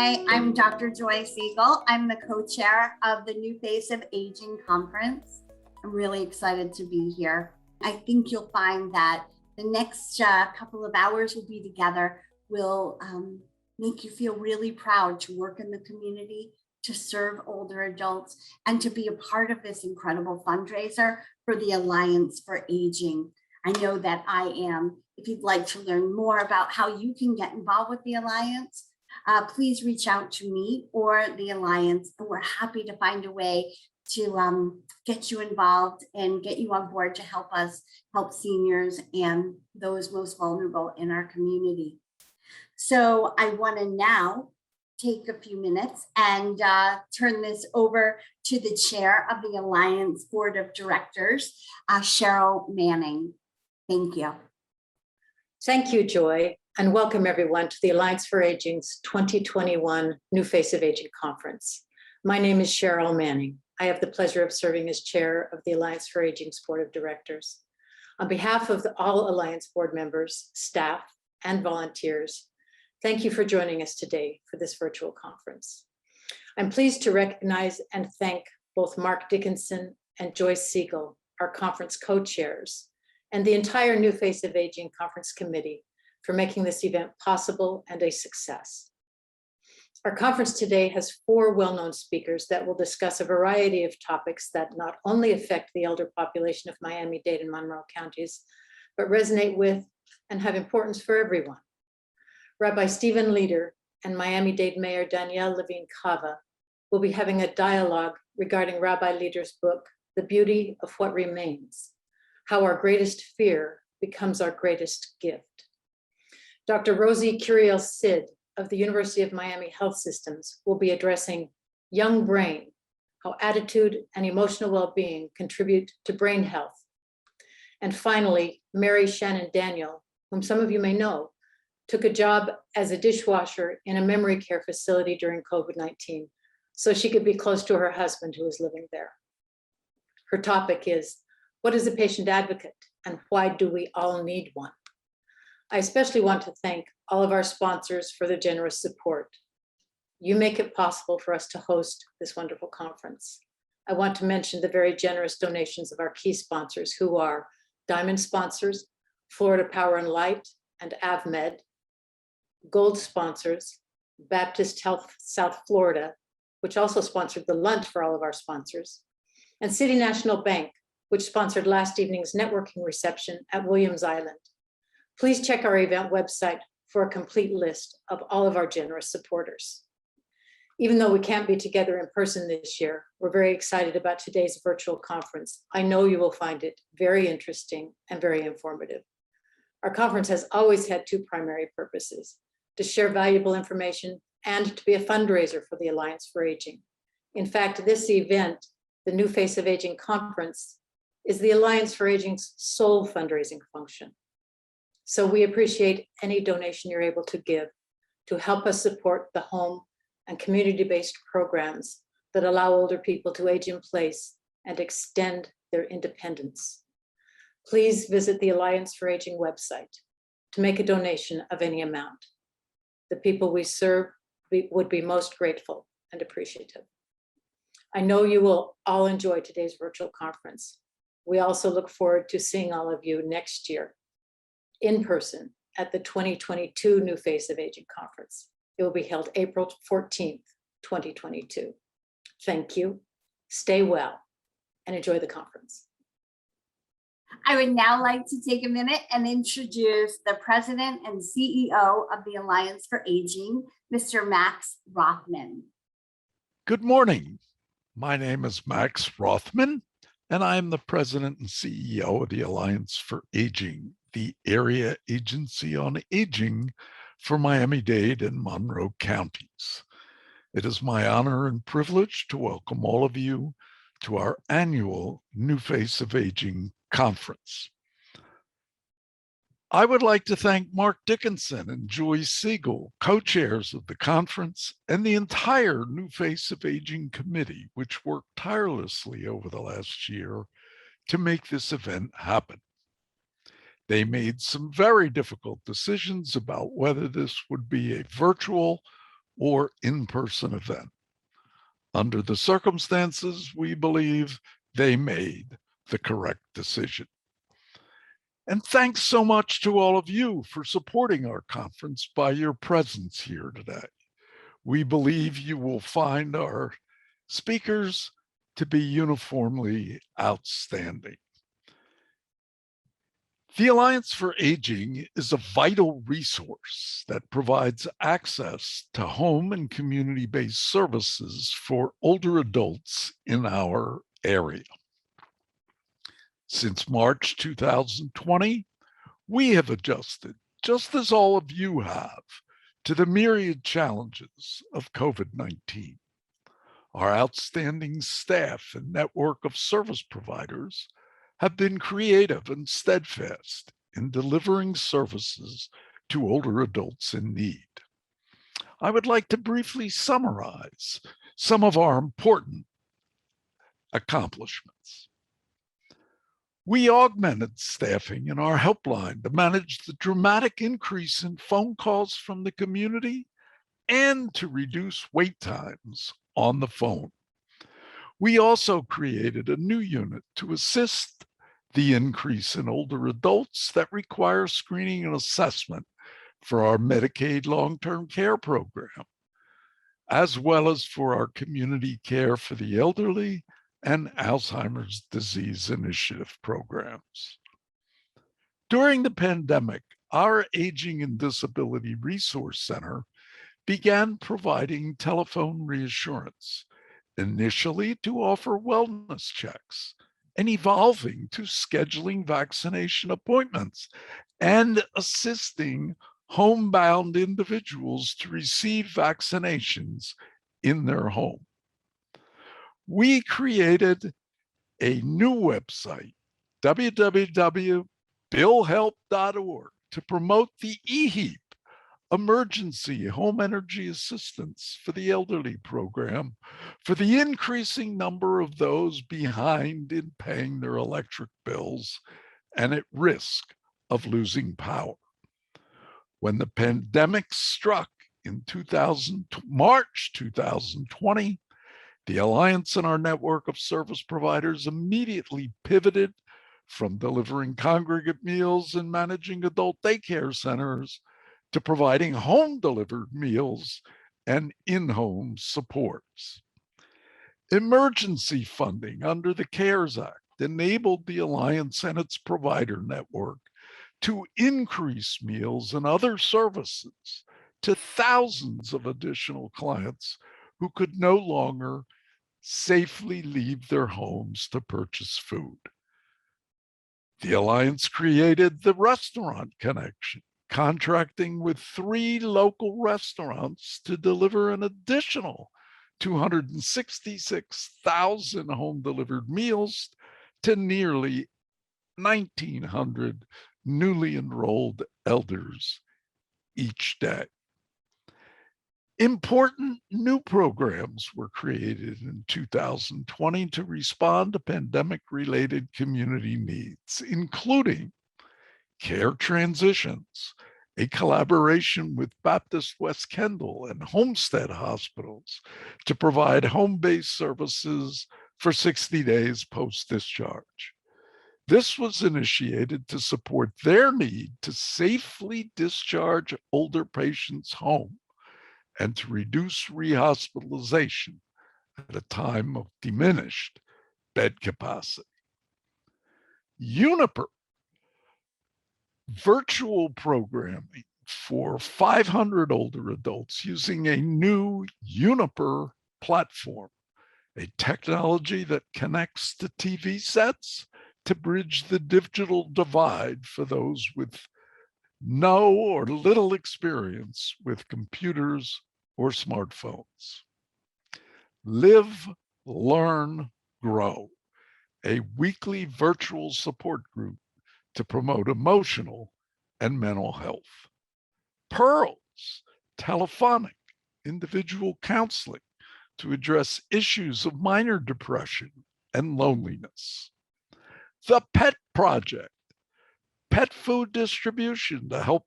Hi, I'm Dr. Joy Siegel. I'm the co-chair of the New Face of Aging Conference. I'm really excited to be here. I think you'll find that the next couple of hours we'll be together will make you feel really proud to work in the community, to serve older adults, and to be a part of this incredible fundraiser for the Alliance for Aging. I know that I am. If you'd like to learn more about how you can get involved with the Alliance, please reach out to me or the Alliance, and we're happy to find a way to get you involved and get you on board to help us help seniors and those most vulnerable in our community. So I want to now take a few minutes and turn this over to the chair of the Alliance Board of Directors, Cheryl Manning. Thank you. Thank you, Joy, and welcome everyone to the Alliance for Aging's 2021 New Face of Aging Conference. My name is Cheryl Manning. I have the pleasure of serving as chair of the Alliance for Aging's Board of Directors. On behalf of all Alliance board members, staff, and volunteers, thank you for joining us today for this virtual conference. I'm pleased to recognize and thank both Mark Dickinson and Joyce Siegel, our conference co-chairs, and the entire New Face of Aging Conference Committee for making this event possible and a success. Our conference today has 4 well-known speakers that will discuss a variety of topics that not only affect the elder population of Miami-Dade and Monroe counties, but resonate with and have importance for everyone. Rabbi Stephen Leader and Miami-Dade Mayor Danielle Levine Cava will be having a dialogue regarding Rabbi Leader's book, The Beauty of What Remains: How Our Greatest Fear Becomes Our Greatest Gift. Dr. Rosie Curiel-Cid of the University of Miami Health Systems will be addressing Young Brain, How Attitude and Emotional Well-Being Contribute to Brain Health. And finally, Mary Shannon Daniel, whom some of you may know, took a job as a dishwasher in a memory care facility during COVID-19, so she could be close to her husband who was living there. Her topic is, what is a patient advocate and why do we all need one? I especially want to thank all of our sponsors for their generous support. You make it possible for us to host this wonderful conference. I want to mention the very generous donations of our key sponsors, who are Diamond sponsors, Florida Power and Light and AvMed, Gold sponsors, Baptist Health South Florida, which also sponsored the lunch for all of our sponsors, and City National Bank, which sponsored last evening's networking reception at Williams Island. Please check our event website for a complete list of all of our generous supporters. Even though we can't be together in person this year, we're very excited about today's virtual conference. I know you will find it very interesting and very informative. Our conference has always had 2 primary purposes: to share valuable information and to be a fundraiser for the Alliance for Aging. In fact, this event, the New Face of Aging Conference, is the Alliance for Aging's sole fundraising function. So we appreciate any donation you're able to give to help us support the home and community-based programs that allow older people to age in place and extend their independence. Please visit the Alliance for Aging website to make a donation of any amount. The people we serve would be most grateful and appreciative. I know you will all enjoy today's virtual conference. We also look forward to seeing all of you next year in person at the 2022 New Face of Aging Conference. It will be held April 14th, 2022. Thank you, stay well, and enjoy the conference. I would now like to take a minute and introduce the President and CEO of the Alliance for Aging, Mr. Max Rothman. Good morning. My name is Max Rothman, and I am the President and CEO of the Alliance for Aging, the area agency on aging for Miami-Dade and Monroe counties. It is my honor and privilege to welcome all of you to our annual New Face of Aging conference. I would like to thank Mark Dickinson and Joy Siegel, co-chairs of the conference, and the entire New Face of Aging committee, which worked tirelessly over the last year to make this event happen. They made some very difficult decisions about whether this would be a virtual or in-person event. Under the circumstances, we believe they made the correct decision. And thanks so much to all of you for supporting our conference by your presence here today. We believe you will find our speakers to be uniformly outstanding. The Alliance for Aging is a vital resource that provides access to home and community-based services for older adults in our area. Since March 2020, we have adjusted, just as all of you have, to the myriad challenges of COVID-19. Our outstanding staff and network of service providers have been creative and steadfast in delivering services to older adults in need. I would like to briefly summarize some of our important accomplishments. We augmented staffing in our helpline to manage the dramatic increase in phone calls from the community and to reduce wait times on the phone. We also created a new unit to assist the increase in older adults that require screening and assessment for our Medicaid long-term care program, as well as for our community care for the elderly and Alzheimer's disease initiative programs. During the pandemic, our Aging and Disability Resource Center began providing telephone reassurance, initially to offer wellness checks, and evolving to scheduling vaccination appointments and assisting homebound individuals to receive vaccinations in their home. We created a new website, www.billhelp.org, to promote the EHEAP, Emergency Home Energy Assistance for the Elderly program, for the increasing number of those behind in paying their electric bills and at risk of losing power. When the pandemic struck in March 2020, the Alliance and our network of service providers immediately pivoted from delivering congregate meals and managing adult daycare centers to providing home-delivered meals and in-home supports. Emergency funding under the CARES Act enabled the Alliance and its provider network to increase meals and other services to thousands of additional clients who could no longer safely leave their homes to purchase food. The Alliance created the Restaurant Connection, contracting with 3 local restaurants to deliver an additional 266,000 home-delivered meals to nearly 1,900 newly enrolled elders each day. Important new programs were created in 2020 to respond to pandemic-related community needs, including Care Transitions, a collaboration with Baptist West Kendall and Homestead Hospitals to provide home-based services for 60 days post-discharge. This was initiated to support their need to safely discharge older patients home and to reduce rehospitalization at a time of diminished bed capacity. Uniper, virtual programming for 500 older adults using a new Uniper platform, a technology that connects to TV sets to bridge the digital divide for those with no or little experience with computers or smartphones. Live, Learn, Grow, a weekly virtual support group to promote emotional and mental health. Pearls, telephonic individual counseling to address issues of minor depression and loneliness. The Pet Project, pet food distribution to help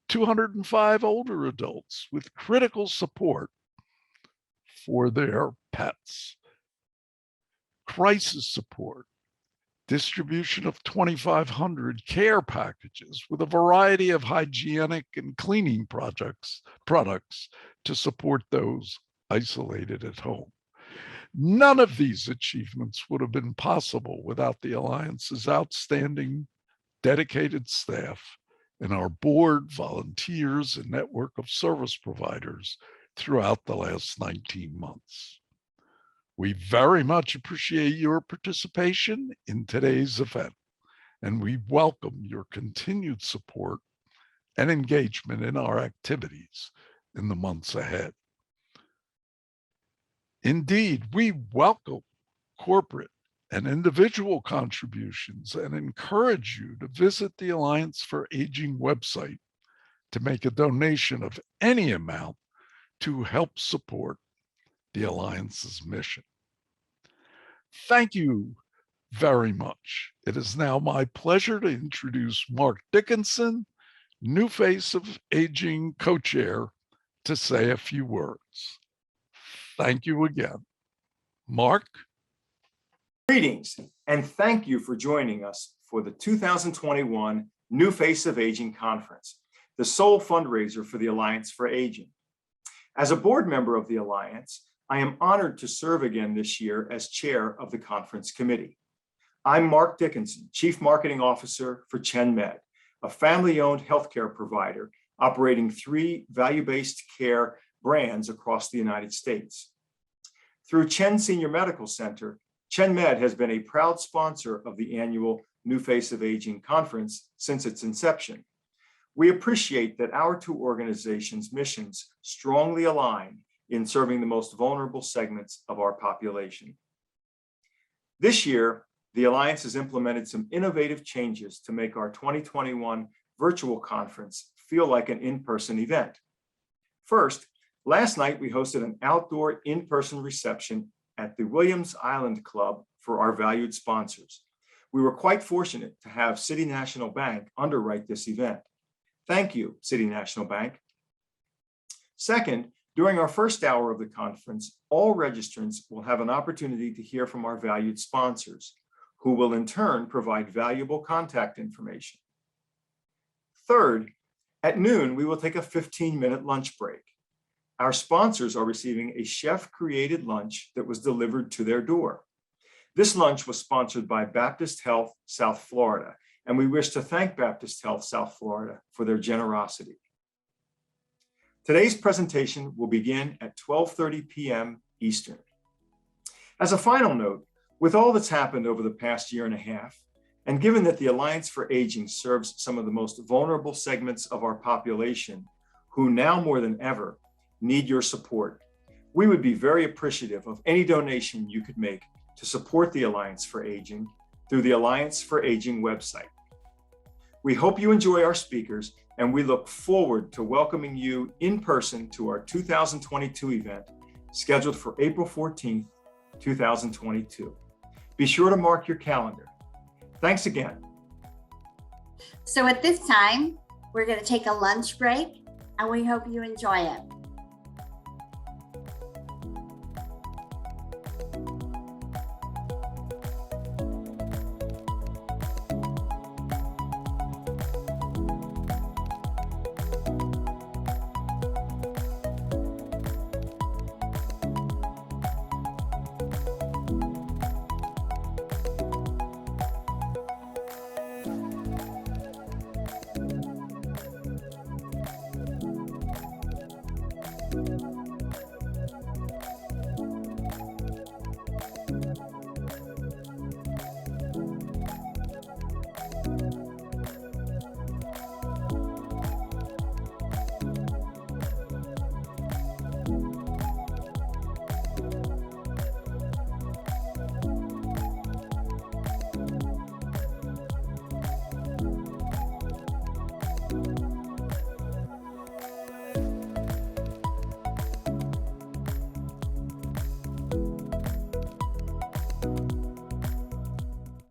205 older adults with critical support for their pets. Crisis support, distribution of 2,500 care packages with a variety of hygienic and cleaning products to support those isolated at home. None of these achievements would have been possible without the Alliance's outstanding, dedicated staff and our board, volunteers, and network of service providers throughout the last 19 months. We very much appreciate your participation in today's event, and we welcome your continued support and engagement in our activities in the months ahead. Indeed, we welcome corporate and individual contributions and encourage you to visit the Alliance for Aging website to make a donation of any amount to help support the Alliance's mission. Thank you very much. It is now my pleasure to introduce Mark Dickinson, new face of Aging co-chair, to say a few words. Thank you again. Mark? Greetings, and thank you for joining us for the 2021 New Face of Aging Conference, the sole fundraiser for the Alliance for Aging. As a board member of the Alliance, I am honored to serve again this year as chair of the conference committee. I'm Mark Dickinson, Chief Marketing Officer for ChenMed, a family-owned healthcare provider operating 3 value-based care brands across the United States. Through Chen Senior Medical Center, ChenMed has been a proud sponsor of the annual New Face of Aging Conference since its inception. We appreciate that our 2 organizations' missions strongly align in serving the most vulnerable segments of our population. This year, the Alliance has implemented some innovative changes to make our 2021 virtual conference feel like an in-person event. First, last night we hosted an outdoor in-person reception at the Williams Island Club for our valued sponsors. We were quite fortunate to have City National Bank underwrite this event. Thank you, City National Bank. Second, during our first hour of the conference, all registrants will have an opportunity to hear from our valued sponsors, who will in turn provide valuable contact information. Third, at noon, we will take a 15-minute lunch break. Our sponsors are receiving a chef-created lunch that was delivered to their door. This lunch was sponsored by Baptist Health South Florida, and we wish to thank Baptist Health South Florida for their generosity. Today's presentation will begin at 12:30 p.m. Eastern. As a final note, with all that's happened over the past year and a half, and given that the Alliance for Aging serves some of the most vulnerable segments of our population, who now more than ever need your support, we would be very appreciative of any donation you could make to support the Alliance for Aging through the Alliance for Aging website. We hope you enjoy our speakers, and we look forward to welcoming you in person to our 2022 event scheduled for April 14th, 2022. Be sure to mark your calendar. Thanks again. So at this time, we're going to take a lunch break, and we hope you enjoy it.